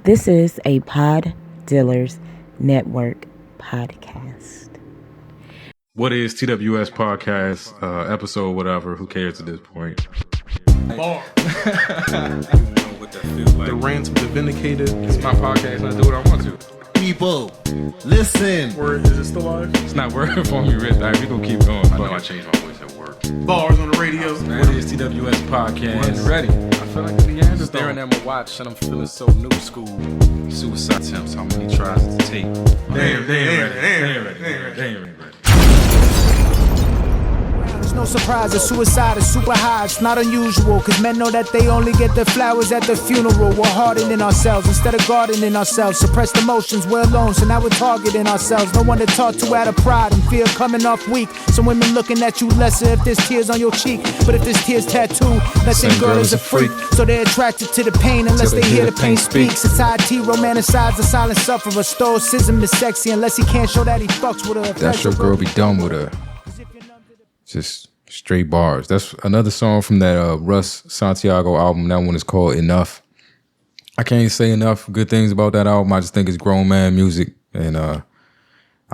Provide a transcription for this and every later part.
This is a Pod Dealers Network podcast. What is TWS podcast, episode, whatever, who cares at this point? Bar. The rant of the vindicated. It's my podcast and I do what I want to. People, listen. Word, is it still live? It's not working for me, Rich. All right, we gonna keep going. I know I changed my voice at work. Bars on the radio. What is TWS podcast? When ready. I feel like the Neanderthal. Staring at my watch and I'm feeling so new school. Suicide attempts, how many tries to take? They ain't ready. It's no surprise that suicide is super high. It's not unusual, cause men know that they only get their flowers at the funeral. We're hardening ourselves instead of gardening ourselves. Suppressed emotions, we're alone, so now we're targeting ourselves. No one to talk to out of pride and fear coming off weak. Some women looking at you lesser if there's tears on your cheek. But if there's tears tattooed, that same girl is a freak. So they're attracted to the pain unless they hear the pain speak. Society romanticizes the silent sufferer. Stoicism is sexy unless he can't show that he fucks with her. That's your girl, be done with her. Just straight bars. That's another song from that Russ Santiago album. That one is called Enough. I can't say enough good things about that album. I just think it's grown man music, and I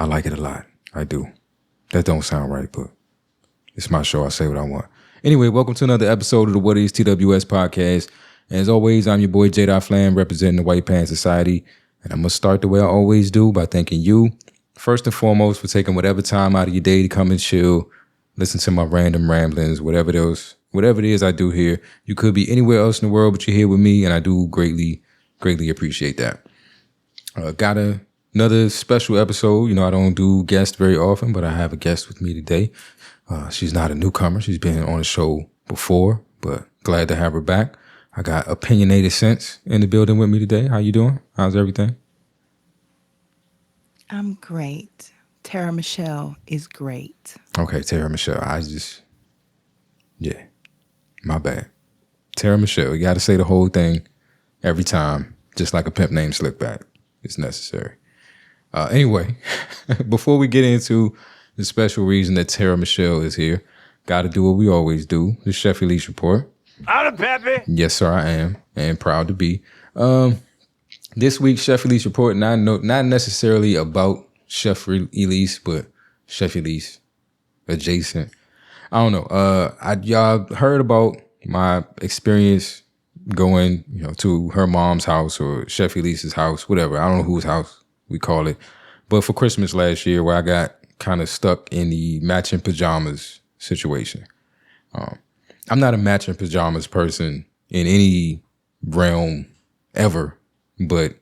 like it a lot. I do. That don't sound right, but it's my show. I say what I want. Anyway, welcome to another episode of the What is TWS podcast. And as always, I'm your boy J. Flam, representing the White Pants Society. And I'm going to start the way I always do by thanking you, first and foremost, for taking whatever time out of your day to come and chill, listen to my random ramblings, whatever it is I do here. You could be anywhere else in the world, but you're here with me, and I do greatly appreciate that. Got another special episode. You know, I don't do guests very often, but I have a guest with me today. She's not a newcomer. She's been on the show before, but glad to have her back. I got Opinionated Sense in the building with me today. How you doing? How's everything? I'm great. TeraMichelle is great. Okay, TeraMichelle. My bad. TeraMichelle. You got to say the whole thing every time, just like a pimp named Slickback. It's necessary. Anyway, before we get into the special reason that TeraMichelle is here, got to do what we always do, the Chef Elise Report. Out of Peppy. Yes, sir, I am, and proud to be. This week's Chef Elise Report, not necessarily about Chef Elise, but Chef Elise adjacent. I don't know. Y'all heard about my experience going, to her mom's house or Chef Elise's house, whatever. I don't know whose house we call it. But for Christmas last year, where I got kind of stuck in the matching pajamas situation. I'm not a matching pajamas person in any realm ever, but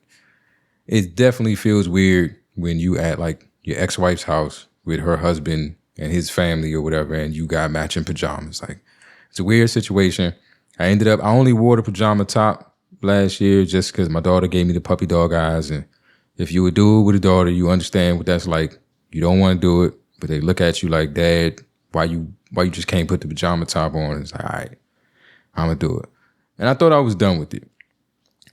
it definitely feels weird when you at like your ex-wife's house with her husband and his family or whatever, and you got matching pajamas. Like, it's a weird situation. I only wore the pajama top last year just because my daughter gave me the puppy dog eyes. And if you would do it with a daughter, you understand what that's like. You don't want to do it, but they look at you like, Dad, why you just can't put the pajama top on? And it's like, all right, I'm going to do it. And I thought I was done with it.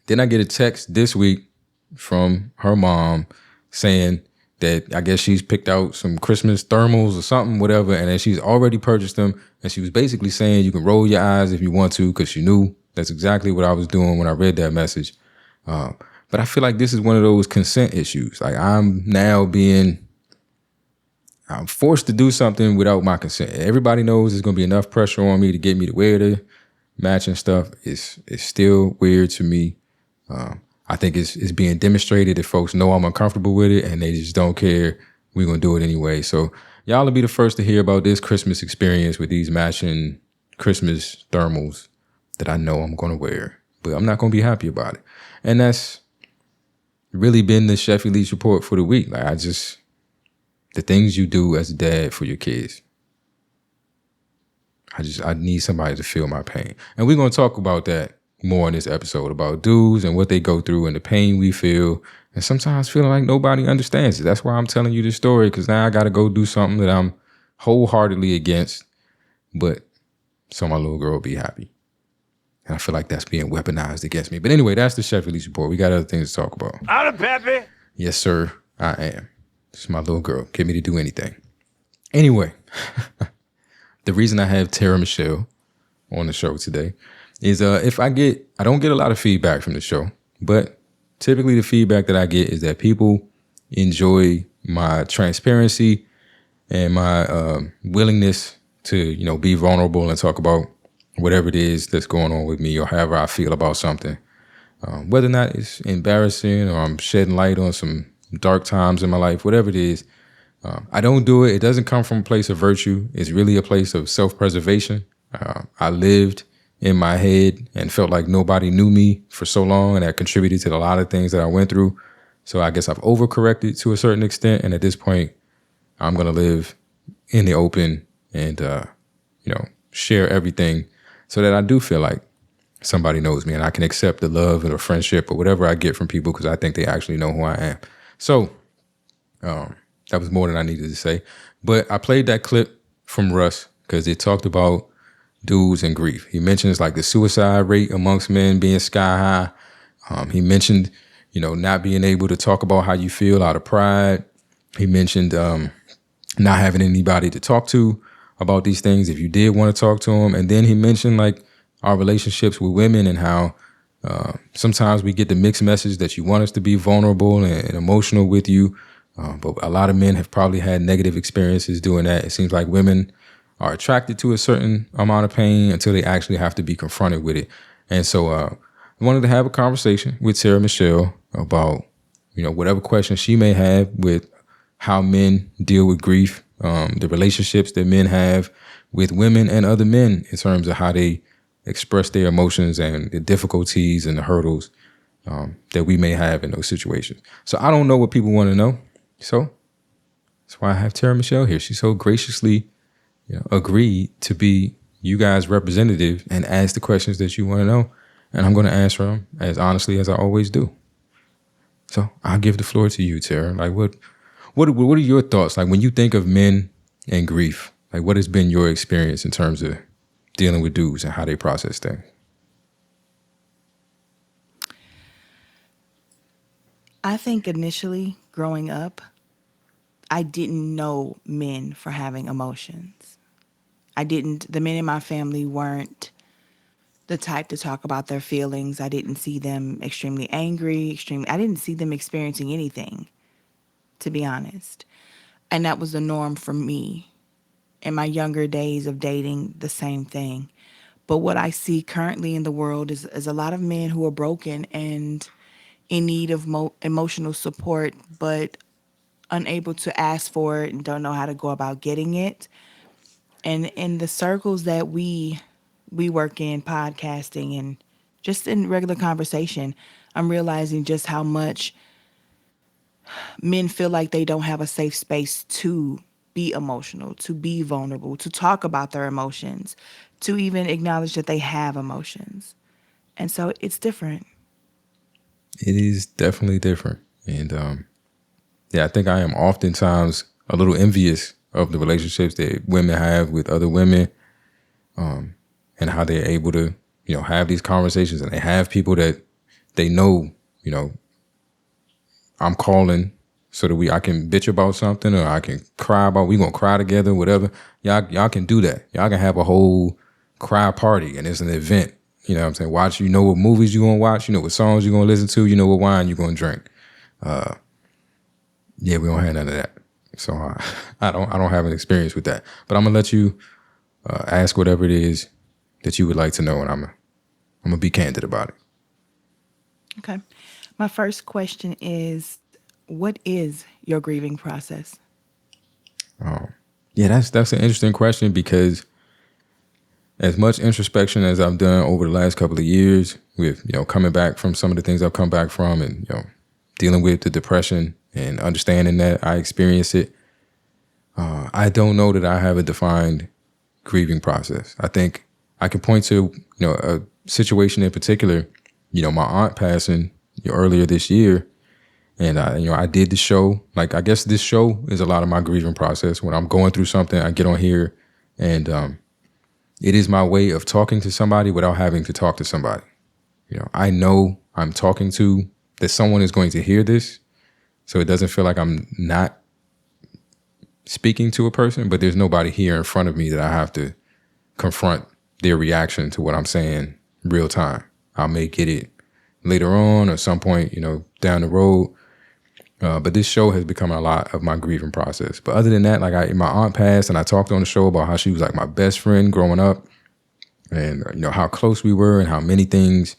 Then I get a text this week from her mom saying that I guess she's picked out some Christmas thermals or something, whatever, and that she's already purchased them. And she was basically saying you can roll your eyes if you want to, because she knew that's exactly what I was doing when I read that message. But I feel like this is one of those consent issues. Like, I'm forced to do something without my consent. Everybody knows there's going to be enough pressure on me to get me to wear the matching stuff. It's still weird to me. I think it's being demonstrated that folks know I'm uncomfortable with it and they just don't care. We're going to do it anyway. So y'all will be the first to hear about this Christmas experience with these matching Christmas thermals that I know I'm going to wear. But I'm not going to be happy about it. And that's really been the Chef Elise Report for the week. Like, the things you do as a dad for your kids. I need somebody to feel my pain. And we're going to talk about that more in this episode, about dudes and what they go through and the pain we feel, and sometimes feeling like nobody understands it. That's why I'm telling you this story, because now I got to go do something that I'm wholeheartedly against, but so my little girl will be happy. And I feel like that's being weaponized against me. But anyway, that's the Chef Elise Report. We got other things to talk about. Out of Peppy. Yes, sir, I am. This is my little girl. Get me to do anything. Anyway, the reason I have TeraMichelle on the show today is I don't get a lot of feedback from the show, but typically the feedback that I get is that people enjoy my transparency and my willingness to, be vulnerable and talk about whatever it is that's going on with me or however I feel about something. Whether or not it's embarrassing or I'm shedding light on some dark times in my life, whatever it is, I don't do it. It doesn't come from a place of virtue. It's really a place of self-preservation. I lived in my head and felt like nobody knew me for so long, and that contributed to a lot of things that I went through. So I guess I've overcorrected to a certain extent, and at this point, I'm going to live in the open and, share everything so that I do feel like somebody knows me and I can accept the love and the friendship or whatever I get from people because I think they actually know who I am. So that was more than I needed to say. But I played that clip from Russ because it talked about dudes and grief. He mentions like the suicide rate amongst men being sky high. He mentioned, not being able to talk about how you feel out of pride. He mentioned not having anybody to talk to about these things if you did want to talk to them. And then he mentioned like our relationships with women and how sometimes we get the mixed message that you want us to be vulnerable and emotional with you. But a lot of men have probably had negative experiences doing that. It seems like women are attracted to a certain amount of pain until they actually have to be confronted with it. And so I wanted to have a conversation with TeraMichelle about, whatever questions she may have with how men deal with grief, the relationships that men have with women and other men in terms of how they express their emotions and the difficulties and the hurdles that we may have in those situations. So I don't know what people want to know. So that's why I have TeraMichelle here. She so graciously agreed to be you guys' representative and ask the questions that you want to know. And I'm going to answer them as honestly as I always do. So I'll give the floor to you, Tara. Like what are your thoughts? Like when you think of men and grief, like what has been your experience in terms of dealing with dudes and how they process things? I think initially growing up, I didn't know men for having emotions. The men in my family weren't the type to talk about their feelings. I didn't see them extremely angry, I didn't see them experiencing anything, to be honest. And that was the norm for me in my younger days of dating, the same thing. But what I see currently in the world is a lot of men who are broken and in need of emotional support, but unable to ask for it and don't know how to go about getting it. And in the circles that we work in, podcasting and just in regular conversation, I'm realizing just how much men feel like they don't have a safe space to be emotional, to be vulnerable, to talk about their emotions, to even acknowledge that they have emotions. And so it's different. It is definitely different. And I think I am oftentimes a little envious of the relationships that women have with other women, and how they're able to, have these conversations and they have people that they know, I'm calling so that I can bitch about something or I can cry about, we gonna cry together, whatever. Y'all can do that. Y'all can have a whole cry party and it's an event. You know what I'm saying? Watch, what movies you gonna watch, what songs you gonna listen to, what wine you gonna drink. We don't have none of that. So I don't have an experience with that. But I'm gonna let you ask whatever it is that you would like to know, and I'm gonna be candid about it. Okay. My first question is, what is your grieving process? That's an interesting question because as much introspection as I've done over the last couple of years with, coming back from some of the things I've come back from and, dealing with the depression and understanding that I experience it, I don't know that I have a defined grieving process. I think I can point to, a situation in particular, my aunt passing earlier this year. And I did the show. Like, I guess this show is a lot of my grieving process. When I'm going through something, I get on here and it is my way of talking to somebody without having to talk to somebody. I know I'm talking to, that someone is going to hear this. So it doesn't feel like I'm not speaking to a person, but there's nobody here in front of me that I have to confront their reaction to what I'm saying real time. I may get it later on or some point, down the road. But this show has become a lot of my grieving process. But other than that, like my aunt passed, and I talked on the show about how she was like my best friend growing up, and how close we were, and how many things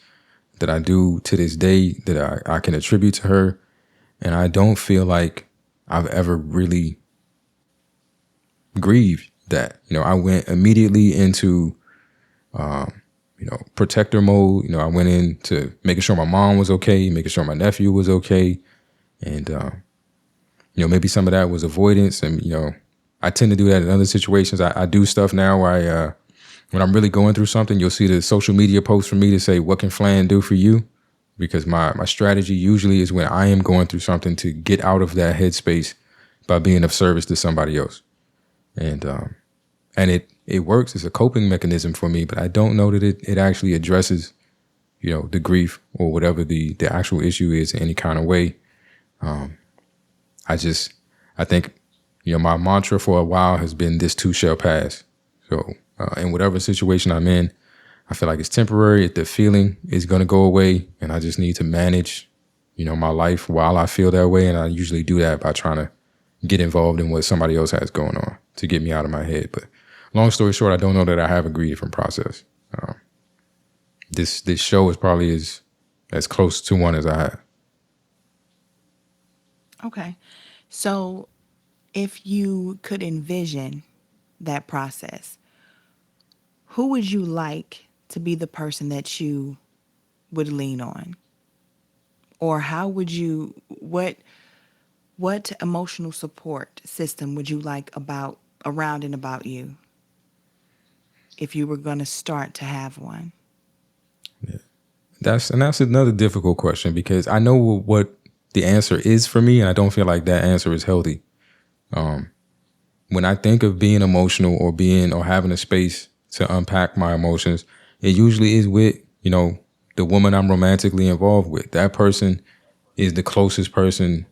that I do to this day that I can attribute to her. And I don't feel like I've ever really grieved that. I went immediately into protector mode. I went into making sure my mom was okay, making sure my nephew was okay. And, maybe some of that was avoidance. And, I tend to do that in other situations. I do stuff now where when I'm really going through something, you'll see the social media posts from me to say, what can Flan do for you? Because my strategy usually is when I am going through something to get out of that headspace by being of service to somebody else. And it works as a coping mechanism for me, but I don't know that it actually addresses, the grief or whatever the actual issue is in any kind of way. I think, my mantra for a while has been this too shall pass. So in whatever situation I'm in, I feel like it's temporary. The feeling is going to go away, and I just need to manage, my life while I feel that way. And I usually do that by trying to get involved in what somebody else has going on to get me out of my head. But long story short, I don't know that I have a grieving process. This show is probably as close to one as I have. Okay. So if you could envision that process, who would you like to be the person that you would lean on? Or how would you, what emotional support system would you like around and about you if you were going to start to have one? Yeah. That's another difficult question, because I know what the answer is for me, and I don't feel like that answer is healthy. When I think of being emotional or having a space to unpack my emotions, it usually is with, the woman I'm romantically involved with. That person is the closest person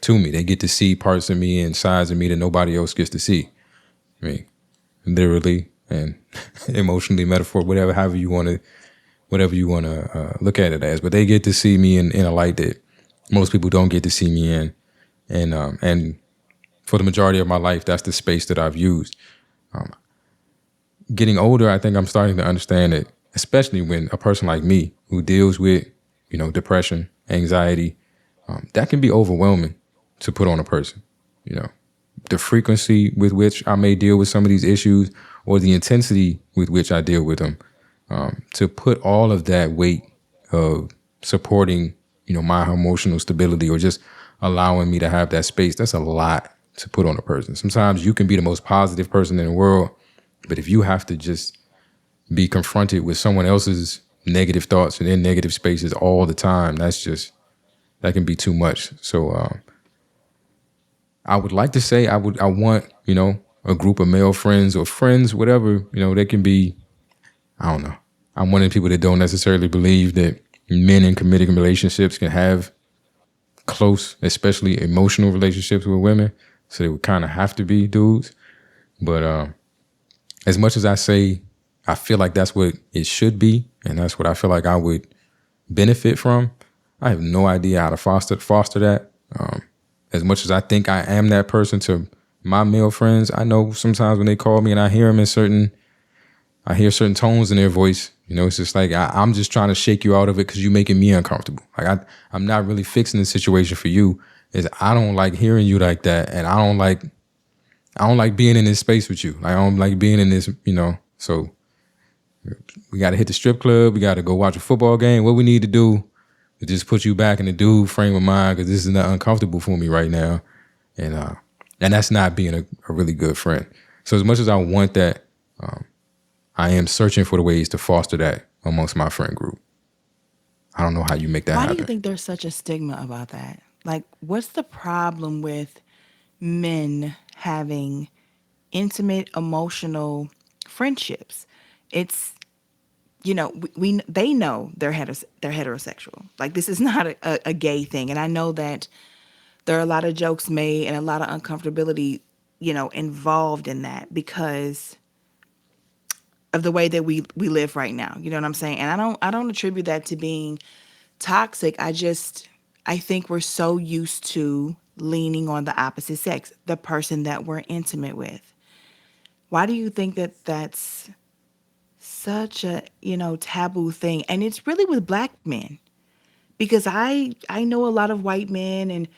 to me. They get to see parts of me and sides of me that nobody else gets to see. I mean, literally and emotionally, metaphor, however you want to look at it as. But they get to see me in a light that most people don't get to see me in. And for the majority of my life, that's the space that I've used. Getting older, I think I'm starting to understand that, especially when a person like me who deals with, depression, anxiety, that can be overwhelming to put on a person. The frequency with which I may deal with some of these issues, or the intensity with which I deal with them, to put all of that weight of supporting, my emotional stability, or just allowing me to have that space, that's a lot to put on a person. Sometimes you can be the most positive person in the world, but if you have to just be confronted with someone else's negative thoughts and their negative spaces all the time, that can be too much. So I would like to say I want, a group of male friends or friends, whatever, they can be, I don't know. I'm one of the people that don't necessarily believe that men in committed relationships can have close, especially emotional relationships with women. So they would kind of have to be dudes. But as much as I say, I feel like that's what it should be, and that's what I feel like I would benefit from, I have no idea how to foster that. As much as I think I am that person to my male friends, I know sometimes when they call me and I hear them I hear certain tones in their voice. It's just like, I'm just trying to shake you out of it because you're making me uncomfortable. Like I'm not really fixing the situation for you. I don't like hearing you like that, and I don't like being in this space with you. I don't like being in this, So we got to hit the strip club. We got to go watch a football game. What we need to do is just put you back in the dude frame of mind, because this is not uncomfortable for me right now, and that's not being a really good friend. So as much as I want that, I am searching for the ways to foster that amongst my friend group. I don't know how you make that happen. Why do you think there's such a stigma about that? Like, what's the problem with men having intimate, emotional friendships? It's, they know they're heterosexual. Like, this is not a gay thing. And I know that there are a lot of jokes made and a lot of uncomfortability, involved in that because of the way that we live right now. You know what I'm saying? And I don't attribute that to being toxic. I think we're so used to leaning on the opposite sex, the person that we're intimate with. Why do you think that that's such a, taboo thing? And it's really with black men, because I know a lot of white men and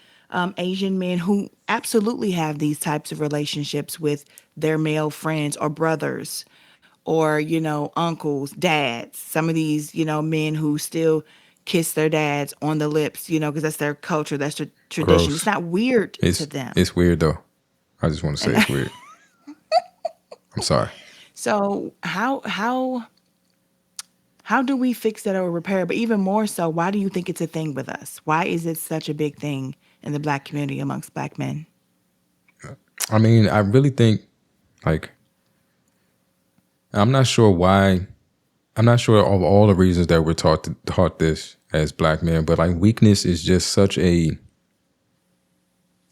Asian men who absolutely have these types of relationships with their male friends or brothers or, uncles, dads. Some of these, men who still kiss their dads on the lips, because that's their culture, that's their tradition. It's Gross. not weird to It's them. it's weird though. I just want to say And it's weird. I'm sorry. so how do we fix that or repair? But even more so, why do you think it's a thing with us? Why is it such a big thing in the black community amongst black men? I mean, I really think like I'm not sure why. I'm not sure of all the reasons that we're taught this as black men, but like weakness is just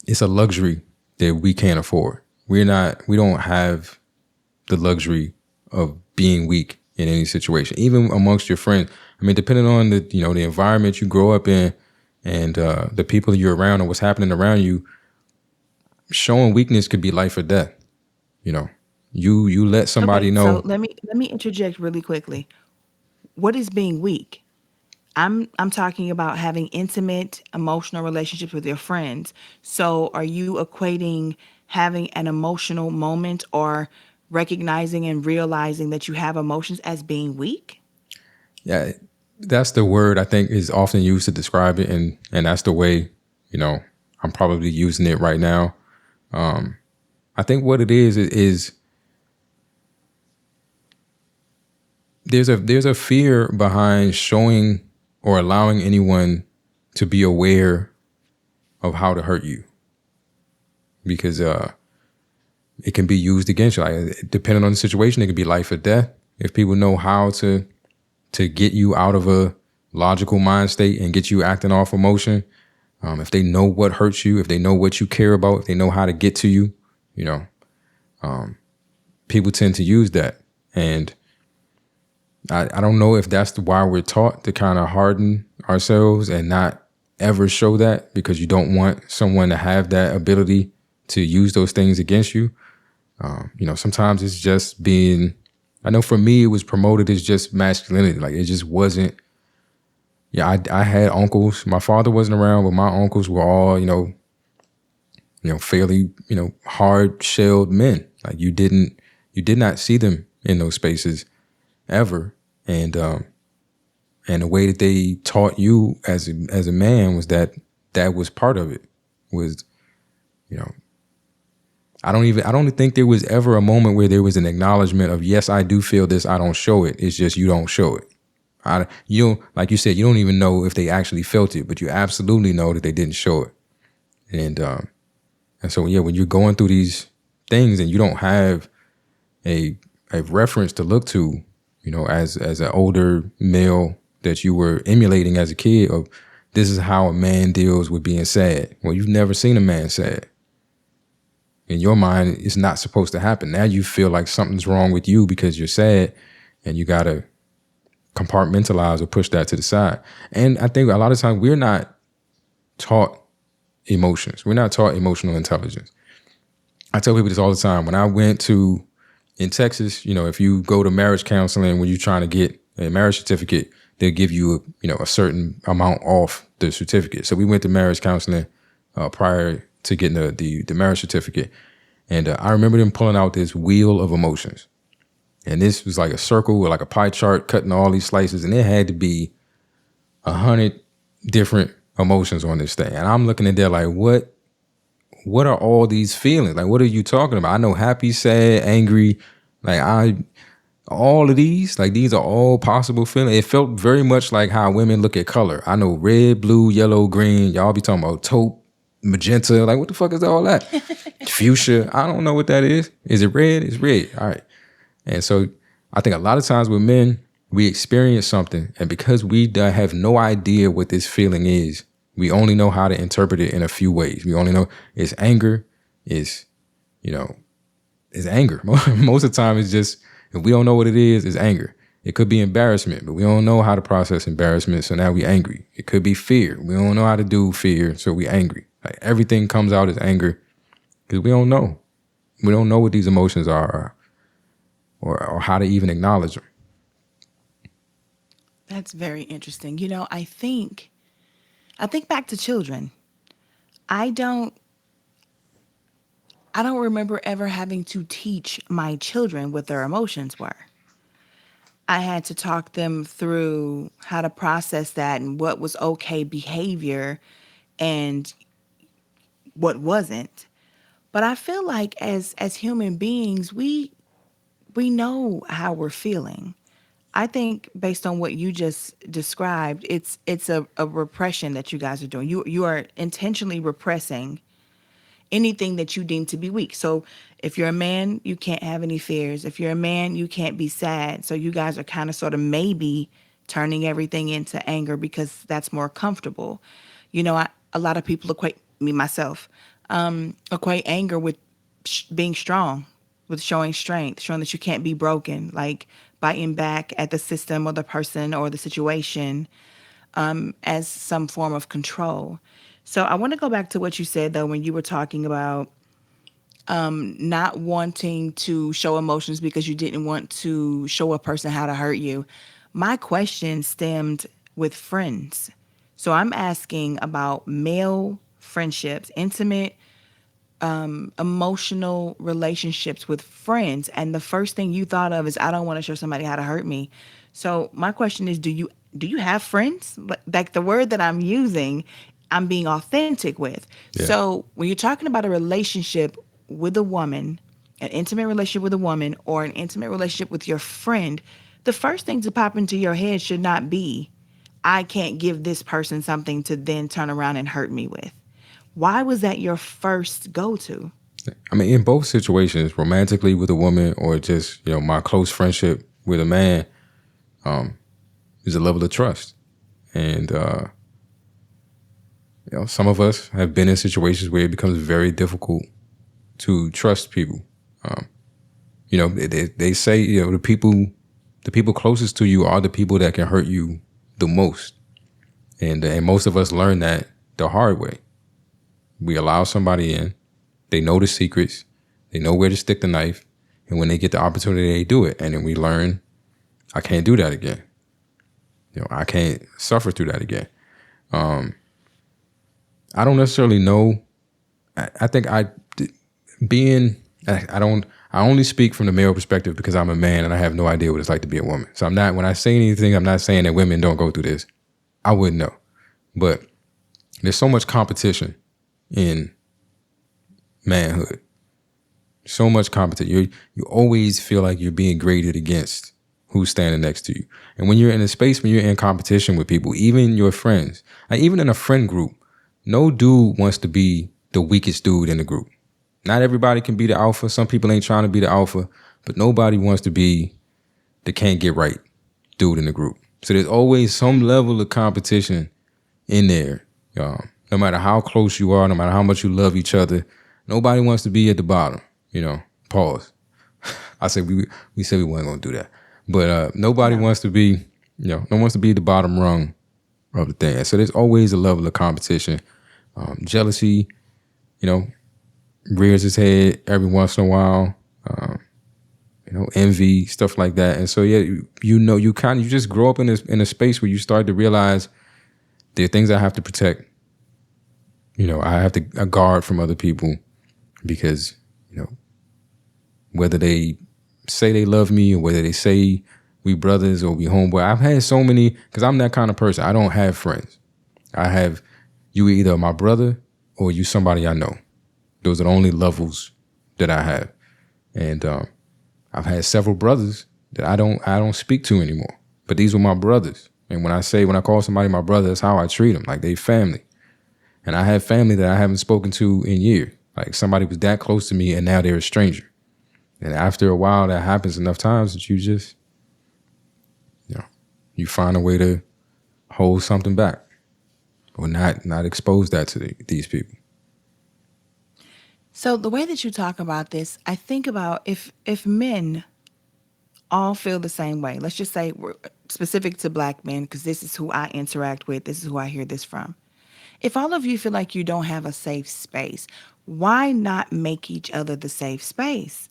it's a luxury that we can't afford. We don't have the luxury of being weak in any situation, even amongst your friends. I mean, depending on the environment you grow up in and the people you're around and what's happening around you, showing weakness could be life or death. You let somebody Okay, so know. let me interject really quickly. What is being weak? I'm talking about having intimate emotional relationships with your friends. So are you equating having an emotional moment or recognizing and realizing that you have emotions as being weak? Yeah, that's the word I think is often used to describe it, and that's the way I'm probably using it right now. I think what it is there's a fear behind showing or allowing anyone to be aware of how to hurt you, because it can be used against you. Like, depending on the situation, it could be life or death. If people know how to get you out of a logical mind state and get you acting off emotion, if they know what hurts you, if they know what you care about, if they know how to get to you, people tend to use that. And I don't know if that's why we're taught to kind of harden ourselves and not ever show that, because you don't want someone to have that ability to use those things against you. Sometimes it's just being, I know for me, it was promoted as just masculinity. Like, it just wasn't. Yeah, I had uncles. My father wasn't around, but my uncles were all, fairly, hard-shelled men. Like, you did not see them in those spaces ever. And the way that they taught you as a man was that was part of it. Was, I don't think there was ever a moment where there was an acknowledgement of, yes, I do feel this, I don't show it. It's just you don't show it. You don't, like you said, you don't even know if they actually felt it, but you absolutely know that they didn't show it. And so, yeah, when you're going through these things and you don't have a reference to look to, as an older male that you were emulating as a kid, of this is how a man deals with being sad. Well, you've never seen a man sad. In your mind, it's not supposed to happen. Now you feel like something's wrong with you because you're sad, and you got to compartmentalize or push that to the side. And I think a lot of times we're not taught emotions. We're not taught emotional intelligence. I tell people this all the time. When I went in Texas, if you go to marriage counseling, when you're trying to get a marriage certificate, they'll give you a certain amount off the certificate. So we went to marriage counseling prior to getting the marriage certificate. And I remember them pulling out this wheel of emotions. And this was like a circle with like a pie chart cutting all these slices. And it had to be 100 different emotions on this thing. And I'm looking at there like, what are all these feelings? Like, what are you talking about? I know happy, sad, angry, all of these, like, these are all possible feelings. It felt very much like how women look at color. I know red, blue, yellow, green. Y'all be talking about taupe, magenta. Like, what the fuck is all that? Fuchsia. I don't know what that is. Is it red? It's red. All right. And so I think a lot of times with men, we experience something, and because we have no idea what this feeling is, we only know how to interpret it in a few ways. We only know it's anger, it's anger. Most of the time it's just, if we don't know what it is, it's anger. It could be embarrassment, but we don't know how to process embarrassment, so now we angry. It could be fear. We don't know how to do fear, so we angry. Like everything comes out as anger because we don't know. We don't know what these emotions are or how to even acknowledge them. That's very interesting. I think back to children. I don't I don't remember ever having to teach my children what their emotions were. I had to talk them through how to process that and what was okay behavior and what wasn't. But I feel like as human beings, we know how we're feeling. I think based on what you just described, it's a repression that you guys are doing. You are intentionally repressing anything that you deem to be weak. So if you're a man, you can't have any fears. If you're a man, you can't be sad. So you guys are kind of sort of maybe turning everything into anger because that's more comfortable. A lot of people equate me myself equate anger with being strong, with showing strength, showing that you can't be broken, like biting back at the system or the person or the situation as some form of control. So I want to go back to what you said though when you were talking about not wanting to show emotions because you didn't want to show a person how to hurt you. My question stemmed with friends. So I'm asking about male friendships, intimate emotional relationships with friends, and the first thing you thought of is I don't want to show somebody how to hurt me. So my question is, do you have friends? Like the word that I'm using, I'm being authentic with. Yeah. So when you're talking about a relationship with a woman, an intimate relationship with a woman, or an intimate relationship with your friend, the first thing to pop into your head should not be, I can't give this person something to then turn around and hurt me with. Why was that your first go-to? I mean, in both situations, romantically with a woman or just, my close friendship with a man, is a level of trust. And, some of us have been in situations where it becomes very difficult to trust people. They say, the people closest to you are the people that can hurt you the most. And most of us learn that the hard way. We allow somebody in, they know the secrets, they know where to stick the knife, and when they get the opportunity, they do it. And then we learn, I can't do that again. I can't suffer through that again. I don't necessarily know. I think I only speak from the male perspective because I'm a man and I have no idea what it's like to be a woman. So when I say anything, I'm not saying that women don't go through this. I wouldn't know. But there's so much competition in manhood. So much competition. You always feel like you're being graded against who's standing next to you. And when you're in a space, when you're in competition with people, even your friends, like even in a friend group, no dude wants to be the weakest dude in the group. Not everybody can be the alpha. Some people ain't trying to be the alpha, but nobody wants to be the can't get right dude in the group. So there's always some level of competition in there. No matter how close you are, no matter how much you love each other, nobody wants to be at the bottom. Pause. I said we said we weren't gonna do that, but nobody wants to be, no one wants to be the bottom rung of the thing. So there's always a level of competition. Jealousy, rears its head every once in a while. Envy, stuff like that. And so you just grow up in a space where you start to realize there are things I have to protect. I have to guard from other people because, whether they say they love me or whether they say we brothers or we homeboy. I've had so many, because I'm that kind of person. I don't have friends. I have, you either my brother or you somebody I know. Those are the only levels that I have. And I've had several brothers that I don't speak to anymore. But these were my brothers. And when I call somebody my brother, that's how I treat them, like they family. And I have family that I haven't spoken to in years. Like somebody was that close to me and now they're a stranger. And after a while, that happens enough times that you just, you find a way to hold something back or not expose that to these people. So the way that you talk about this, I think about if men all feel the same way. Let's just say we're specific to black men because this is who I interact with. This is who I hear this from. If all of you feel like you don't have a safe space, why not make each other the safe space?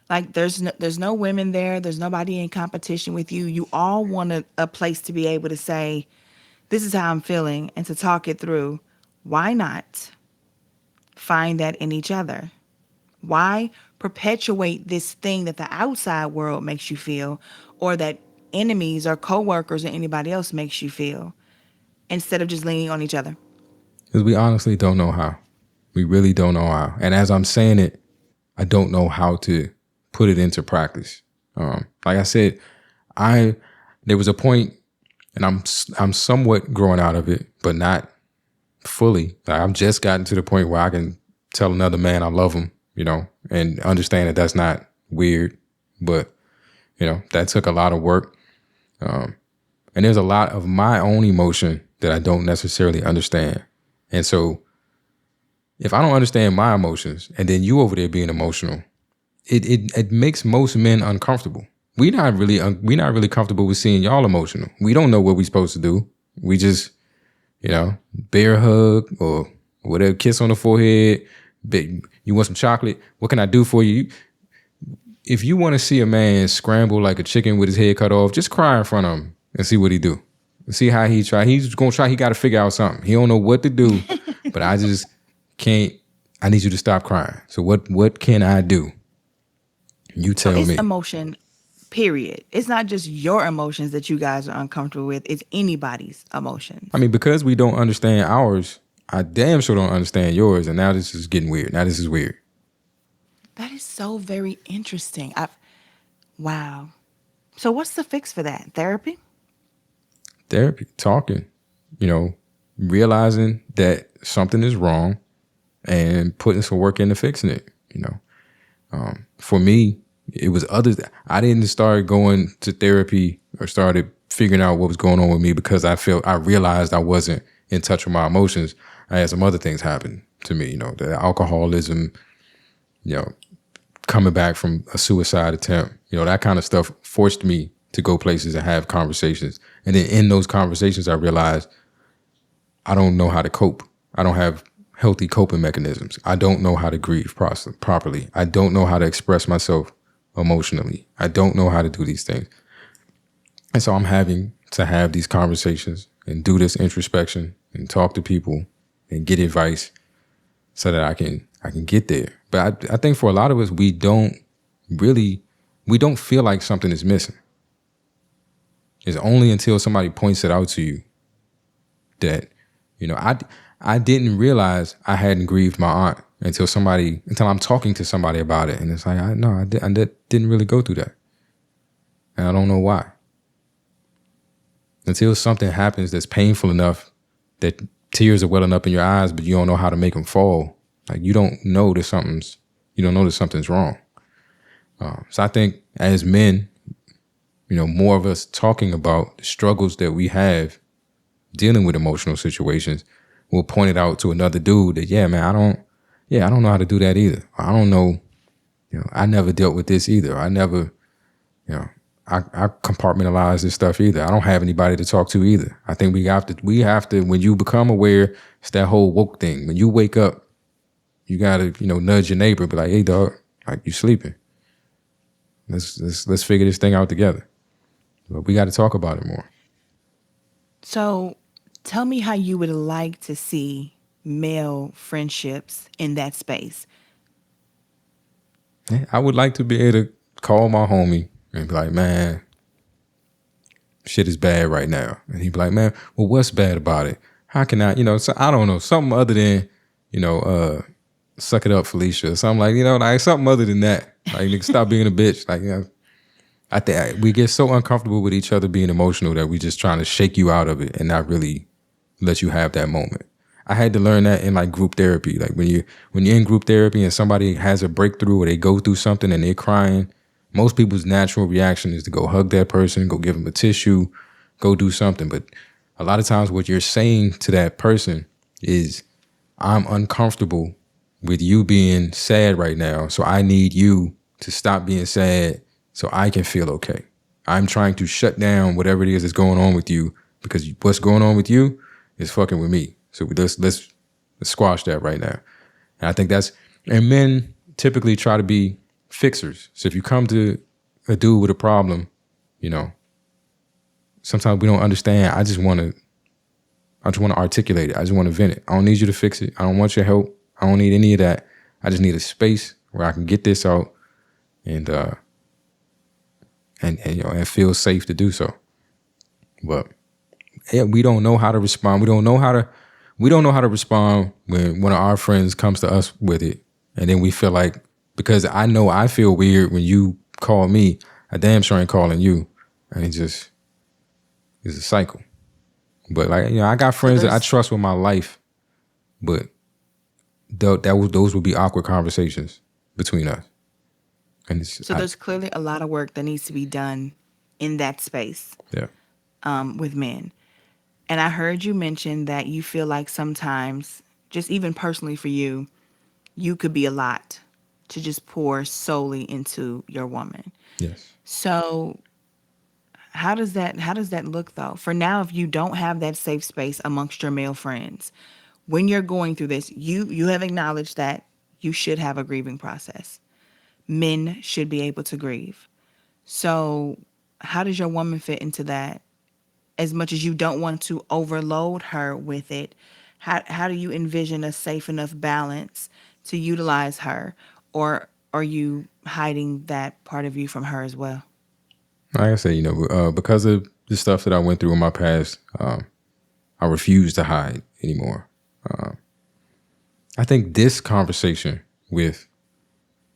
Like there's no women there. There's nobody in competition with you. You all want a place to be able to say, this is how I'm feeling and to talk it through. Why not find that in each other? Why perpetuate this thing that the outside world makes you feel or that enemies or coworkers or anybody else makes you feel instead of just leaning on each other? Because we honestly don't know how. We really don't know how. And as I'm saying it, I don't know how to put it into practice. Like I said, there was a point, and I'm somewhat growing out of it, but not fully. Like I've just gotten to the point where I can tell another man I love him, and understand that that's not weird, but that took a lot of work. And there's a lot of my own emotion that I don't necessarily understand. And so if I don't understand my emotions and then you over there being emotional, it makes most men uncomfortable. We're not really comfortable with seeing y'all emotional. We don't know what we're supposed to do. We just, bear hug or whatever, kiss on the forehead. You want some chocolate? What can I do for you? If you want to see a man scramble like a chicken with his head cut off, just cry in front of him and see what he do. See how he try. He's going to try. He got to figure out something. He don't know what to do, but I just can't. I need you to stop crying. So what can I do? You tell me. It's emotion, period. It's not just your emotions that you guys are uncomfortable with. It's anybody's emotions. I mean, because we don't understand ours, I damn sure don't understand yours. And now this is getting weird. Now this is weird. That is so very interesting. Wow. So what's the fix for that? Therapy? Therapy, talking, realizing that something is wrong and putting some work into fixing it, For me, it was others. I didn't start going to therapy or started figuring out what was going on with me because I realized I wasn't in touch with my emotions. I had some other things happen to me, the alcoholism, coming back from a suicide attempt, that kind of stuff forced me to go places and have conversations. And then in those conversations, I realized I don't know how to cope. I don't have healthy coping mechanisms. I don't know how to grieve properly. I don't know how to express myself emotionally. I don't know how to do these things. And so I'm having to have these conversations and do this introspection and talk to people and get advice so that I can get there. But I think for a lot of us, we don't feel like something is missing. It's only until somebody points it out to you that, I didn't realize I hadn't grieved my aunt until I'm talking to somebody about it. And it's like, I didn't really go through that. And I don't know why. Until something happens that's painful enough that tears are welling up in your eyes, but you don't know how to make them fall. Like you don't know that something's wrong. So I think as men, more of us talking about the struggles that we have dealing with emotional situations will point it out to another dude that, I don't know how to do that either. I don't know, I never dealt with this either. I never, I compartmentalize this stuff either. I don't have anybody to talk to either. I think we have to, when you become aware, it's that whole woke thing. When you wake up, you gotta, nudge your neighbor, be like, hey dog, like you sleeping. Let's figure this thing out together. But we got to talk about it more. So tell me how you would like to see male friendships in that space. I would like to be able to call my homie and be like, man, shit is bad right now. And he'd be like, man, well, what's bad about it? How can I, so I don't know, something other than, suck it up, Felicia, or something like, like something other than that. Like, nigga, stop being a bitch. Like, I think we get so uncomfortable with each other being emotional that we just trying to shake you out of it and not really let you have that moment. I had to learn that in like group therapy. Like when you're in group therapy and somebody has a breakthrough or they go through something and they're crying, most people's natural reaction is to go hug that person, go give them a tissue, go do something. But a lot of times what you're saying to that person is, I'm uncomfortable with you being sad right now, so I need you to stop being sad so I can feel okay. I'm trying to shut down whatever it is that's going on with you because what's going on with you is fucking with me. So let's squash that right now. And I think and men typically try to be fixers. So if you come to a dude with a problem, sometimes we don't understand. I just want to articulate it. I just want to vent it. I don't need you to fix it. I don't want your help. I don't need any of that. I just need a space where I can get this out and feel safe to do so. But yeah, we don't know how to respond. We don't know how to respond when one of our friends comes to us with it, and then we feel like, because I know I feel weird when you call me, I damn sure ain't calling you, and it's a cycle. But I got friends that I trust with my life, but those would be awkward conversations between us. And so there's clearly a lot of work that needs to be done in that space. Yeah. With men. And I heard you mention that you feel like sometimes, just even personally for you, you could be a lot to just pour solely into your woman. Yes. So how does that look though? For now, if you don't have that safe space amongst your male friends, when you're going through this, you have acknowledged that you should have a grieving process. Men should be able to grieve. So how does your woman fit into that? As much as you don't want to overload her with it, how do you envision a safe enough balance to utilize her? Or are you hiding that part of you from her as well? Like I said, because of the stuff that I went through in my past, I refuse to hide anymore. I think this conversation with,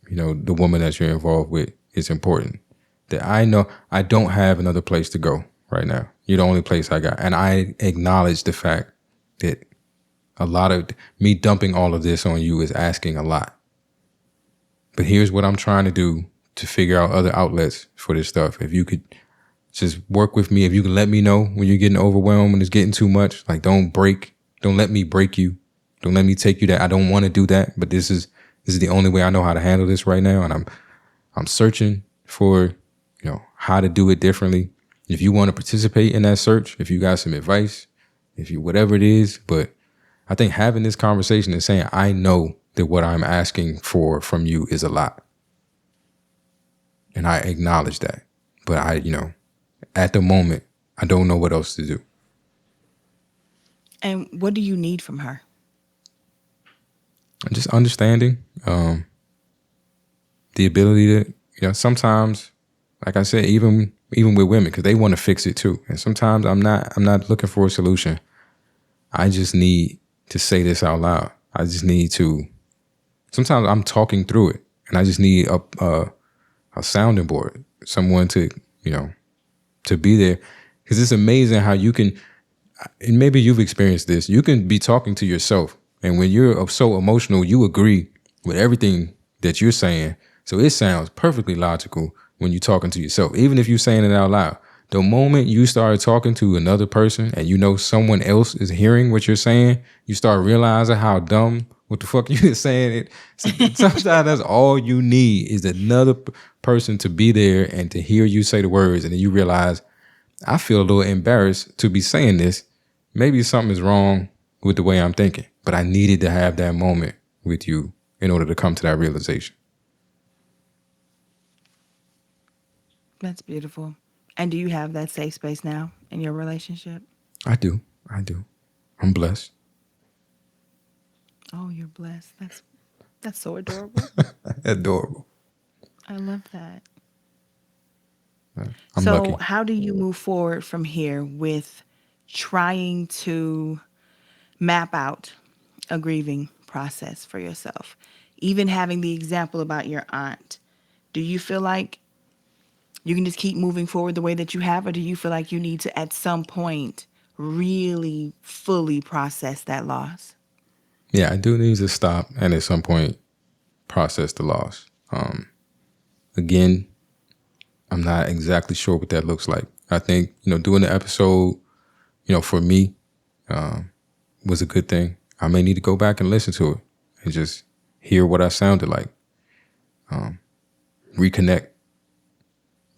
the woman that you're involved with is important. That I know I don't have another place to go right now. You're the only place I got. And I acknowledge the fact that a lot of me dumping all of this on you is asking a lot. But here's what I'm trying to do to figure out other outlets for this stuff. If you could just work with me, if you can let me know when you're getting overwhelmed, when it's getting too much, like don't let me break you. Don't let me take you there. I don't want to do that, but this is the only way I know how to handle this right now. And I'm searching for, how to do it differently. If you want to participate in that search, if you got some advice, whatever it is, but I think having this conversation and saying, I know that what I'm asking for from you is a lot. And I acknowledge that. But at the moment, I don't know what else to do. And what do you need from her? Just understanding, the ability to, sometimes, like I said, even with women, because they want to fix it too. And sometimes I'm not looking for a solution. I just need to say this out loud. I just need to, sometimes I'm talking through it and I just need a sounding board, someone to, to be there. Because it's amazing how you can, and maybe you've experienced this, you can be talking to yourself. And when you're so emotional, you agree with everything that you're saying. So it sounds perfectly logical when you're talking to yourself, even if you're saying it out loud. The moment you start talking to another person and someone else is hearing what you're saying, you start realizing how dumb what the fuck you saying. Sometimes that's all you need is another person to be there and to hear you say the words. And then you realize, I feel a little embarrassed to be saying this. Maybe something is wrong with the way I'm thinking, but I needed to have that moment with you in order to come to that realization. That's beautiful. And do you have that safe space now in your relationship? I do. I'm blessed. Oh, you're blessed. That's so adorable. Adorable. I love that. I'm so lucky. How do you move forward from here with trying to map out a grieving process for yourself? Even having the example about your aunt, do you feel like you can just keep moving forward the way that you have, or do you feel like you need to, at some point, really fully process that loss? Yeah, I do need to stop and at some point process the loss. Again, I'm not exactly sure what that looks like. I think, doing the episode, for me, was a good thing. I may need to go back and listen to it and just hear what I sounded like. Reconnect.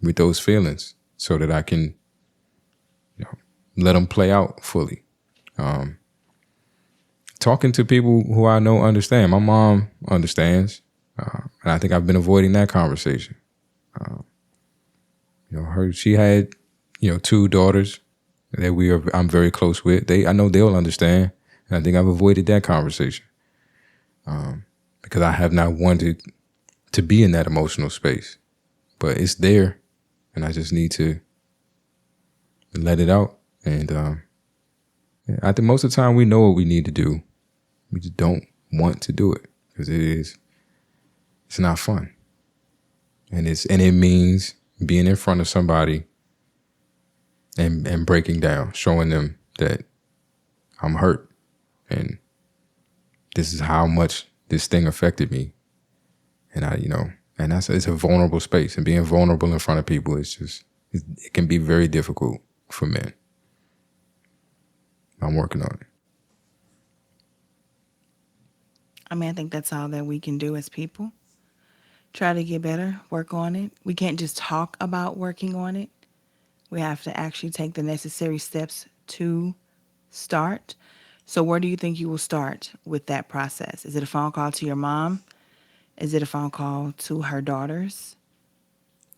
with those feelings so that I can, let them play out fully. Talking to people who I know understand. My mom understands, and I think I've been avoiding that conversation. She had, 2 daughters that I'm very close with. I know they'll understand, and I think I've avoided that conversation because I have not wanted to be in that emotional space, but it's there, and I just need to let it out. And I think most of the time we know what we need to do. We just don't want to do it because it's not fun. And it means being in front of somebody and breaking down, showing them that I'm hurt and this is how much this thing affected me. And it's a vulnerable space, and being vulnerable in front of people it can be very difficult for men. I'm working on it. I mean, I think that's all that we can do as people. Try to get better, work on it. We can't just talk about working on it. We have to actually take the necessary steps to start. So where do you think you will start with that process? Is it a phone call to your mom? Is it a phone call to her daughters?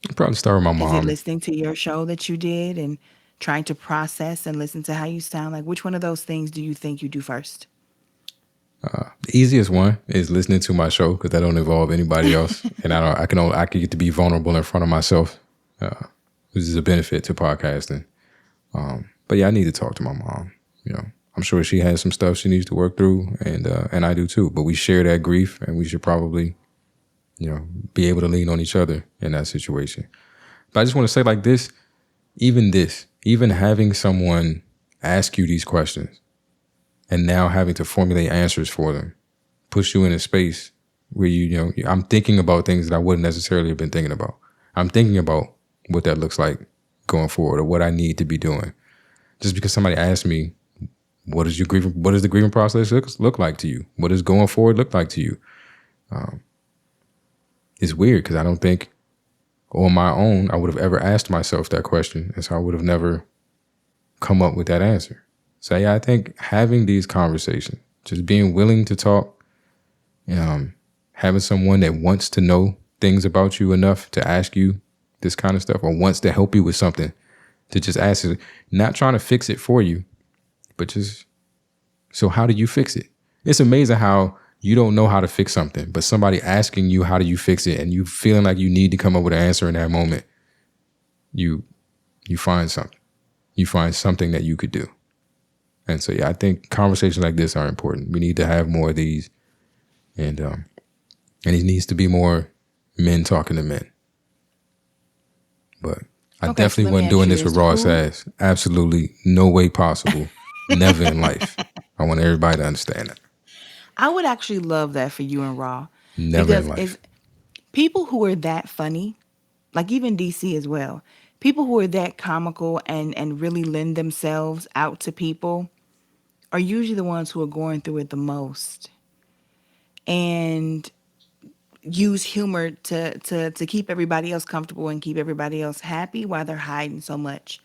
I'll probably start with my Is it mom. listening to your show that you did and trying to process and listen to how you sound? Like, which one of those things do you think you do first? The easiest one is listening to my show because that don't involve anybody else, and I can get to be vulnerable in front of myself, which is a benefit to podcasting. But yeah, I need to talk to my mom. I'm sure she has some stuff she needs to work through, and I do too. But we share that grief, and we should probably, be able to lean on each other in that situation. But I just want to say, like even having someone ask you these questions, and now having to formulate answers for them, push you in a space where I'm thinking about things that I wouldn't necessarily have been thinking about. I'm thinking about what that looks like going forward or what I need to be doing. Just because somebody asked me, what does the grieving process look like to you? What does going forward look like to you? It's weird because I don't think on my own I would have ever asked myself that question. And so I would have never come up with that answer. So yeah, I think having these conversations, just being willing to talk, having someone that wants to know things about you enough to ask you this kind of stuff or wants to help you with something, to just ask it, not trying to fix it for you, but just, so how do you fix it? It's amazing how you don't know how to fix something, but somebody asking you, how do you fix it? And you feeling like you need to come up with an answer in that moment, you find something. You find something that you could do. And so, yeah, I think conversations like this are important. We need to have more of these, and it needs to be more men talking to men. But I Okay, so definitely let me wasn't ask doing you this with this. Ross Who- ass. Absolutely no way possible. Never in life. I want everybody to understand that. I would actually love that for you and Raw. Never in Because life. people who are that funny, like even DC as well, people who are that comical and really lend themselves out to people are usually the ones who are going through it the most and use humor to keep everybody else comfortable and keep everybody else happy while they're hiding so much.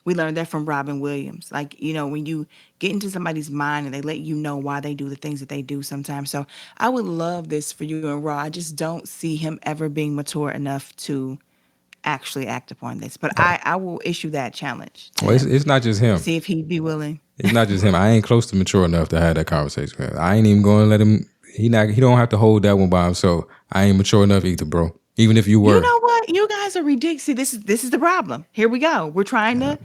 We learned that from Robin Williams. Like, when you get into somebody's mind and they let you know why they do the things that they do sometimes. So I would love this for you and Raw. I just don't see him ever being mature enough to actually act upon this. But I will issue that challenge to Well, him. it's not just him. See if he'd be willing. It's not just him. I ain't close to mature enough to have that conversation with him. I ain't even going to let him. He don't have to hold that one by himself. I ain't mature enough either, bro. Even if you were. You know what? You guys are ridiculous. See, this is the problem. Here we go. We're trying to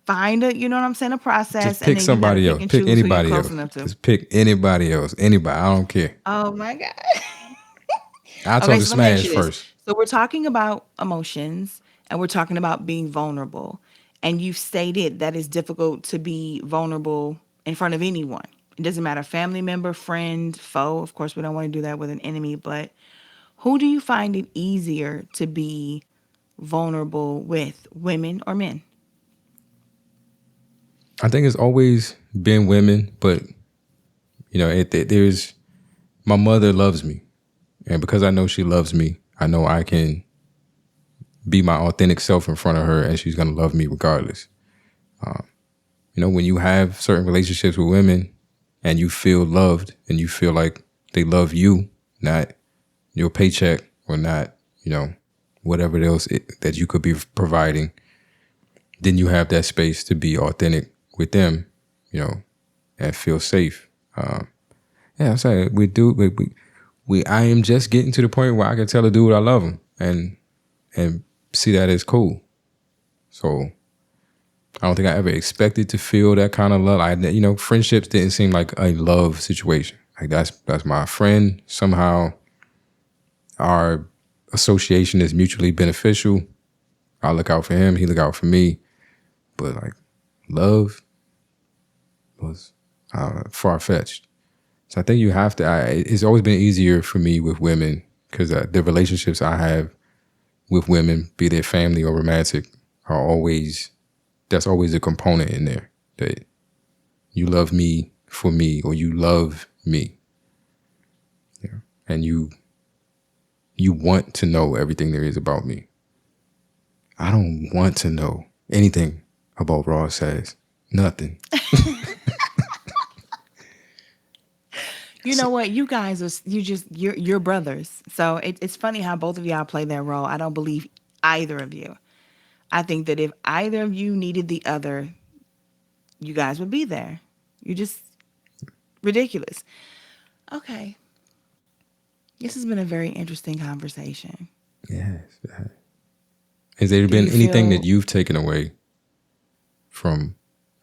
find a process, Just and pick then you got to somebody pick else. and Pick choose who you're anybody close else. enough to. Just pick anybody else. Anybody. I don't care. Oh my God. I'll talk Okay, to so let me ask Smash you this. first. So we're talking about emotions and we're talking about being vulnerable. And you've stated that it's difficult to be vulnerable in front of anyone. It doesn't matter, family member, friend, foe. Of course, we don't want to do that with an enemy, but who do you find it easier to be vulnerable with, women or men? I think it's always been women, but there's my mother loves me, and because I know she loves me, I know I can be my authentic self in front of her, and she's gonna love me regardless. When you have certain relationships with women and you feel loved and you feel like they love you, not your paycheck or not, whatever else that you could be providing, then you have that space to be authentic with them, and feel safe. I'm saying I am just getting to the point where I can tell a dude I love him and see that as cool. So I don't think I ever expected to feel that kind of love. Friendships didn't seem like a love situation. Like that's my friend. Somehow our association is mutually beneficial. I look out for him, he look out for me. But like love was far-fetched. So I think you have to. It's always been easier for me with women because the relationships I have with women, be they family or romantic, that's always a component in there that you love me for me or you love me, and you want to know everything there is about me. I don't want to know anything about Ross says. Nothing. You know what? You guys you're brothers. So it's funny how both of y'all play that role. I don't believe either of you. I think that if either of you needed the other, you guys would be there. You're just ridiculous. Okay. This has been a very interesting conversation. Yes. Has there Do been you anything feel that you've taken away from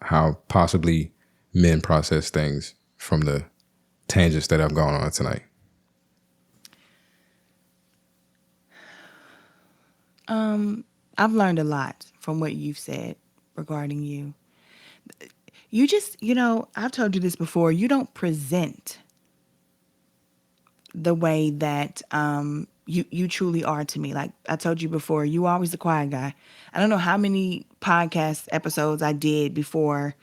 how possibly men process things from the tangents that I've gone on tonight? I've learned a lot from what you've said regarding you. You just, I've told you this before, you don't present the way that you truly are to me. Like I told you before, you were always the quiet guy. I don't know how many podcast episodes I did before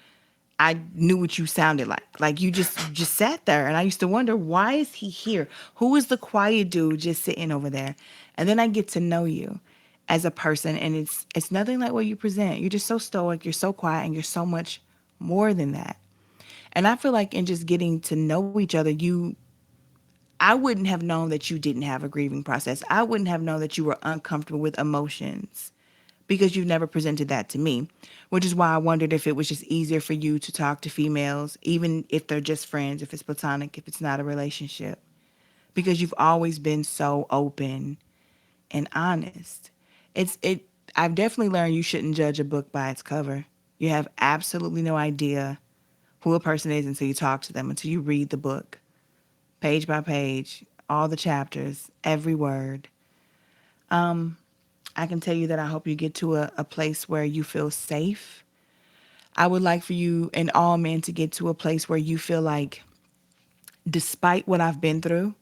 I knew what you sounded like. Like you just sat there, and I used to wonder, why is he here? Who is the quiet dude just sitting over there? And then I get to know you as a person, and it's nothing like what you present. You're just so stoic, you're so quiet, and you're so much more than that. And I feel like in just getting to know each other, I wouldn't have known that you didn't have a grieving process. I wouldn't have known that you were uncomfortable with emotions because you've never presented that to me, which is why I wondered if it was just easier for you to talk to females, even if they're just friends, if it's platonic, if it's not a relationship, because you've always been so open and honest. I've definitely learned you shouldn't judge a book by its cover. You have absolutely no idea who a person is until you talk to them, until you read the book, page by page, all the chapters, every word. I can tell you that I hope you get to a place where you feel safe. I would like for you and all men to get to a place where you feel like, despite what I've been through,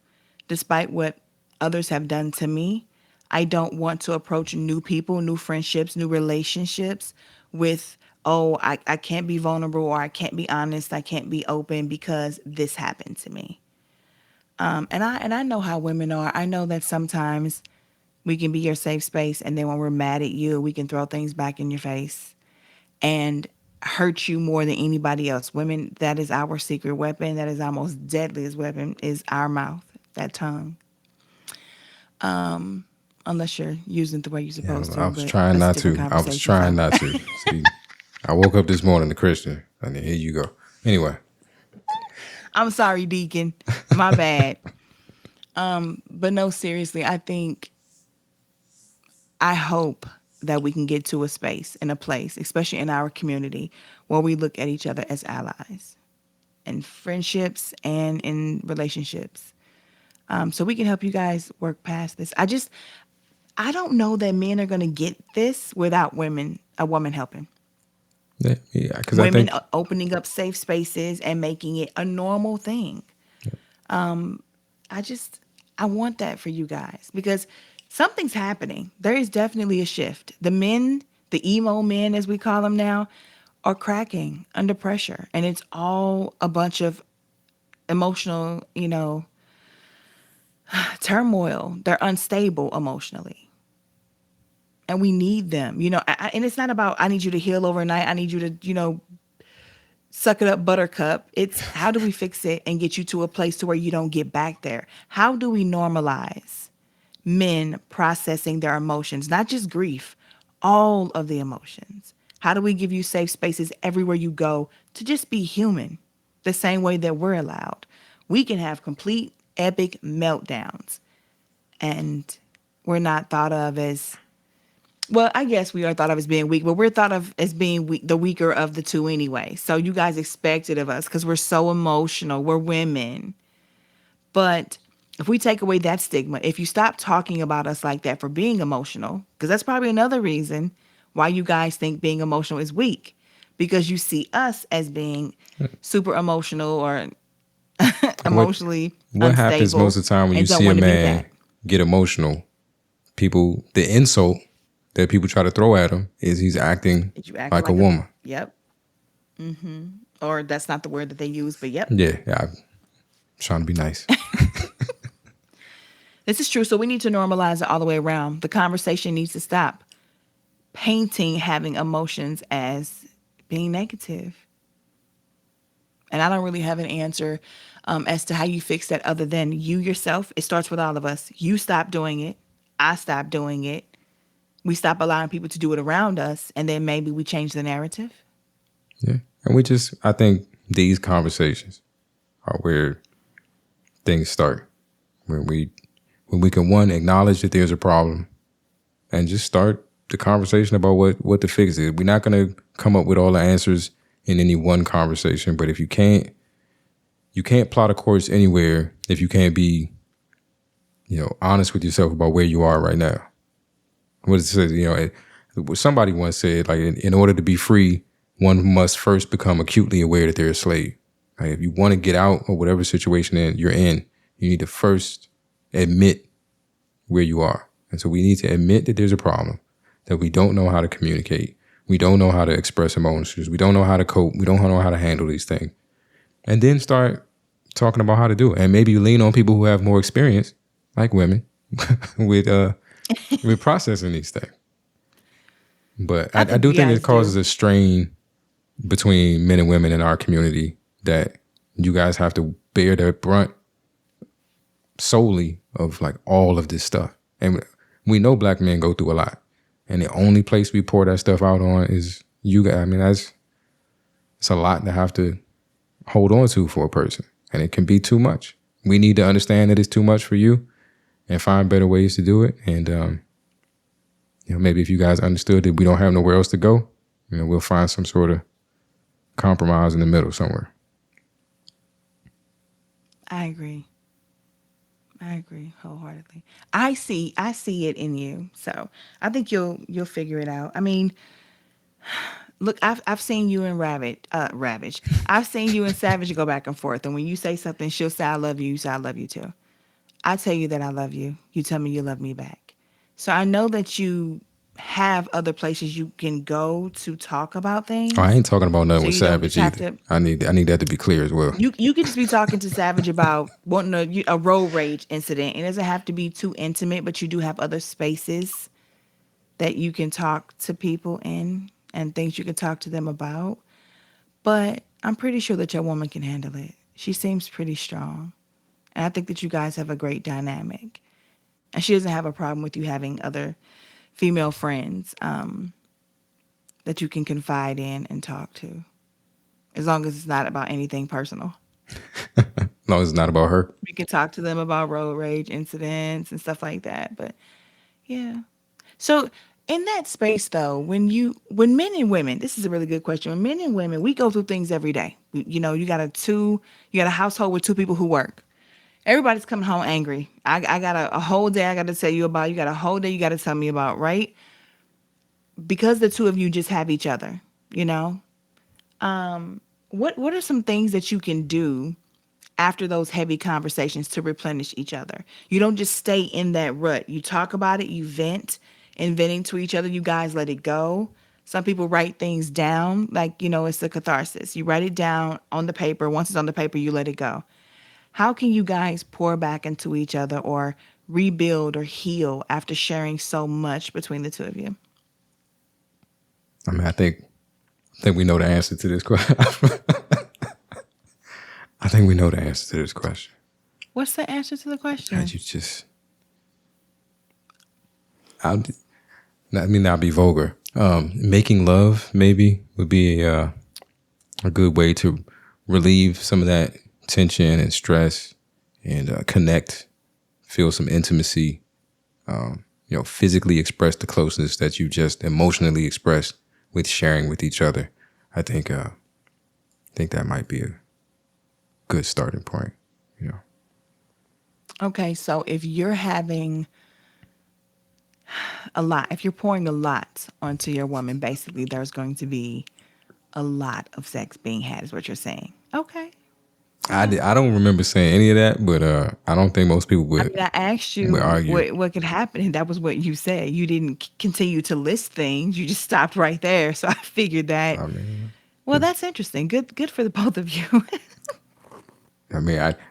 despite what others have done to me, I don't want to approach new people, new friendships, new relationships with, oh, I can't be vulnerable, or I can't be honest, I can't be open because this happened to me. And I know how women are. I know that sometimes we can be your safe space, and then when we're mad at you, we can throw things back in your face and hurt you more than anybody else. Women, that is our secret weapon. That is our most deadliest weapon, is our mouth, that tongue. Unless you're using it the way you're Yeah, supposed I to, was but trying that's a not different to. I was conversation. trying So not to. See, I woke up this morning a Christian, and then here you go. Anyway, I'm sorry, Deacon. My bad. But no, seriously, I hope that we can get to a space and a place, especially in our community, where we look at each other as allies in friendships and in relationships. So we can help you guys work past this. I don't know that men are going to get this without a woman helping. yeah, because I Women think opening up safe spaces and making it a normal thing. I just, I want that for you guys because something's happening. There is definitely a shift. The men, the emo men, as we call them now, are cracking under pressure. And it's all a bunch of emotional, turmoil. They're unstable emotionally. and we need them. And it's not about I need you to heal overnight. I need you to, suck it up, buttercup. It's how do we fix it and get you to a place to where you don't get back there? How do we normalize men processing their emotions, not just grief, all of the emotions? How do we give you safe spaces everywhere you go to just be human, the same way that we're allowed? We can have complete epic meltdowns, and we're not thought of as, well, I guess we are thought of as being weak, but we're thought of as being the weaker of the two anyway. So you guys expect it of us because we're so emotional. We're women. But if we take away that stigma, if you stop talking about us like that for being emotional, because that's probably another reason why you guys think being emotional is weak, because you see us as being super emotional or What emotionally what happens unstable most of the time when you and don't see a want to be man that. get emotional? The insult that people try to throw at him is he's acting Is you acting like a like a, woman. yep. Or that's not the word that they use, but yep. Yeah, I'm trying to be nice. This is true. So we need to normalize it all the way around. The conversation needs to stop painting having emotions as being negative. And I don't really have an answer as to how you fix that other than you yourself. It starts with all of us. You stop doing it. I stop doing it. We stop allowing people to do it around us. And then maybe we change the narrative. Yeah, and I think these conversations are where things start. When we can, one, acknowledge that there's a problem and just start the conversation about what the fix is. We're not going to come up with all the answers in any one conversation, but if you can't plot a course anywhere if you can't be, honest with yourself about where you are right now. What it says, somebody once said, like, in order to be free, one must first become acutely aware that they're a slave. Like, if you want to get out of whatever situation you're in, you need to first admit where you are. And so we need to admit that there's a problem, that we don't know how to communicate. We don't know how to express emotions. We don't know how to cope. We don't know how to handle these things. And then start talking about how to do it. And maybe lean on people who have more experience, like women, with processing these things. But I do you think guys it causes do. a strain between men and women in our community that you guys have to bear the brunt solely of like all of this stuff. And we know black men go through a lot. And the only place we pour that stuff out on is you guys. I mean, it's a lot to have to hold on to for a person. And it can be too much. We need to understand that it's too much for you and find better ways to do it. And, maybe if you guys understood that we don't have nowhere else to go, we'll find some sort of compromise in the middle somewhere. I agree wholeheartedly. I see it in you. So I think you'll figure it out. I mean, look, I've seen you and Ravage. I've seen you and Savage go back and forth. And when you say something, she'll say, I love you. You say, I love you too. I tell you that I love you. You tell me you love me back. So I know that you have other places you can go to talk about things. Oh, I ain't talking about nothing So with you don't Savage just have either. to. I need that to be clear as well. You could just be talking to Savage about wanting a road rage incident. It doesn't have to be too intimate, but you do have other spaces that you can talk to people in and things you can talk to them about. But I'm pretty sure that your woman can handle it. She seems pretty strong. And I think that you guys have a great dynamic. And she doesn't have a problem with you having other female friends that you can confide in and talk to. As long as it's not about anything personal. As long as it's not about her. You can talk to them about road rage incidents and stuff like that. But yeah. So in that space though, when men and women, this is a really good question. When men and women, we go through things every day. You got a household with two people who work. Everybody's coming home angry. I got a whole day I got to tell you about. You got a whole day you got to tell me about, right? Because the two of you just have each other, What are some things that you can do after those heavy conversations to replenish each other? You don't just stay in that rut. You talk about it, you vent, and venting to each other, you guys let it go. Some people write things down, like, it's a catharsis. You write it down on the paper. Once it's on the paper, you let it go. How can you guys pour back into each other or rebuild or heal after sharing so much between the two of you? I mean, I think we know the answer to this question. I think we know the answer to this question. What's the answer to the question? God, you just, let me not be vulgar. Making love maybe would be a good way to relieve some of that tension and stress and connect, feel some intimacy, physically express the closeness that you just emotionally expressed with sharing with each other. I think that might be a good starting point, Okay, so if you're having if you're pouring a lot onto your woman, basically there's going to be a lot of sex being had, is what you're saying. Okay. I don't remember saying any of that, but I don't think most people I would, mean, I asked would you argue. what could happen, and that was what you said. You didn't continue to list things. You just stopped right there. So I figured that. I mean, Well, that's interesting. Good for the both of you.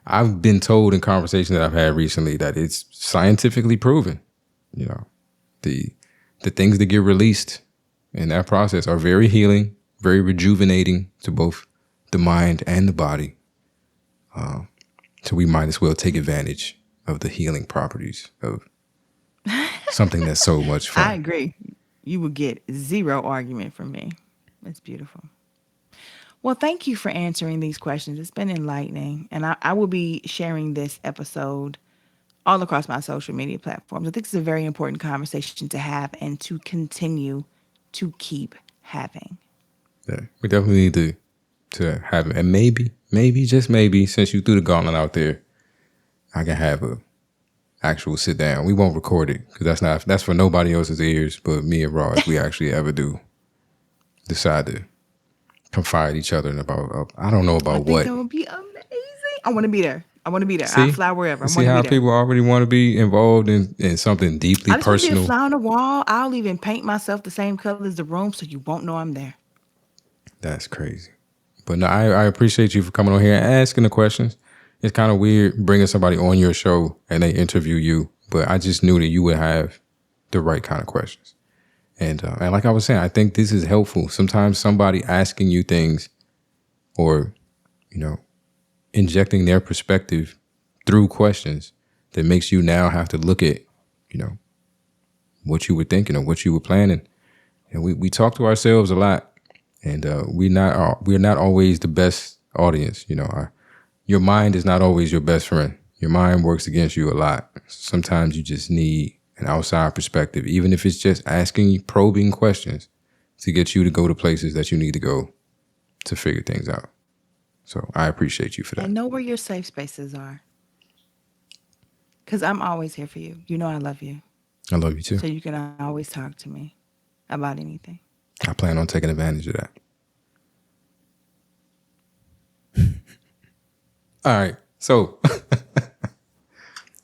I've been told in conversations that I've had recently that it's scientifically proven, the things that get released in that process are very healing, very rejuvenating to both the mind and the body. So we might as well take advantage of the healing properties of something that's so much fun. I agree. You would get zero argument from me. It's beautiful. Well, thank you for answering these questions. It's been enlightening. And I will be sharing this episode all across my social media platforms. I think it's a very important conversation to have and to continue to keep having. Yeah, we definitely need to have it. And maybe, just maybe, since you threw the gauntlet out there, I can have a actual sit down. We won't record it because that's for nobody else's ears but me and Raw if we actually ever do decide to confide each other in about, I don't know about I think what. that would be amazing. I want to be there. See? I'll fly wherever. I See want to how be there. people already want to be involved in something deeply I just want to be personal. a fly on the wall. I'll even paint myself the same color as the room so you won't know I'm there. That's crazy. But no, I appreciate you for coming on here and asking the questions. It's kind of weird bringing somebody on your show and they interview you, but I just knew that you would have the right kind of questions. And like I was saying, I think this is helpful. Sometimes somebody asking you things or, injecting their perspective through questions that makes you now have to look at, what you were thinking or what you were planning. And we talk to ourselves a lot. And we're not always the best audience. Your mind is not always your best friend. Your mind works against you a lot. Sometimes you just need an outside perspective, even if it's just asking probing questions to get you to go to places that you need to go to figure things out. So I appreciate you for that. And know where your safe spaces are. Because I'm always here for you. You know I love you. I love you too. So you can always talk to me about anything. I plan on taking advantage of that. All right. So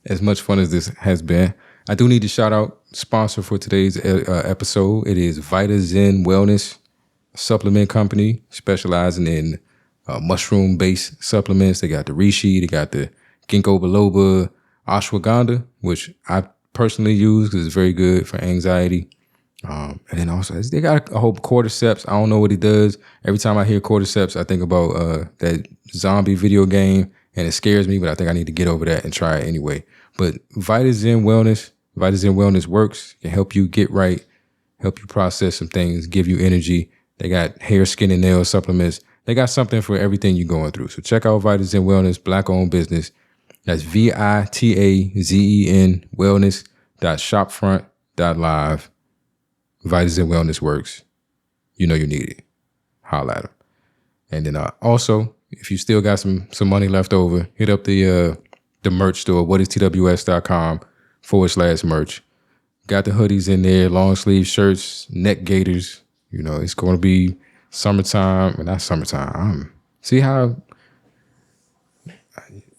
as much fun as this has been, I do need to shout out sponsor for today's episode. It is Vita Zen Wellness Supplement Company, specializing in mushroom-based supplements. They got the reishi, they got the ginkgo biloba, ashwagandha, which I personally use because it's very good for anxiety. And then also they got a whole cordyceps. I don't know what it does. Every time I hear cordyceps, I think about that zombie video game, and it scares me. But I think I need to get over that and try it anyway. But Vita Zen Wellness works. It can help you get right, help you process some things, give you energy. They got hair, skin, and nail supplements. They got something for everything you're going through. So check out Vita Zen Wellness, Black-owned business. That's VITAZEN wellness.shopfront.live. Vita Zen Wellness works. You know you need it. Holla at them. And then also, if you still got some money left over, hit up the merch store, whatistws.com/merch. Got the hoodies in there, long sleeve shirts, neck gaiters. It's going to be summertime. Well, not summertime. See how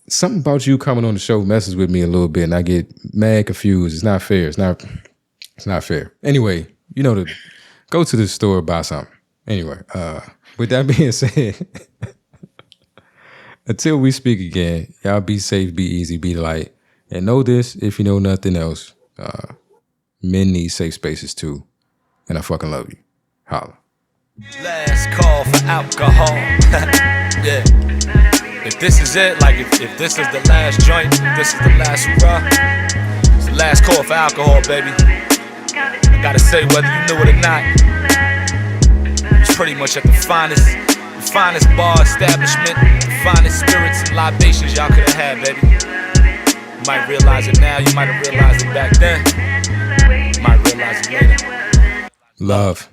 something about you coming on the show messes with me a little bit, and I get mad confused. It's not fair. It's not fair. Anyway, to go to the store, buy something. Anyway, with that being said, until we speak again, y'all be safe, be easy, be the light. And know this, if you know nothing else, men need safe spaces too. And I fucking love you. Holla. Last call for alcohol. Yeah. If this is it, like if this is the last joint, if this is the last hurrah, it's the last call for alcohol, baby. I gotta say, whether you knew it or not, it's pretty much at the finest bar establishment, the finest spirits and libations y'all could have had, baby. You might realize it now, you might have realized it back then. You might realize it later. Love.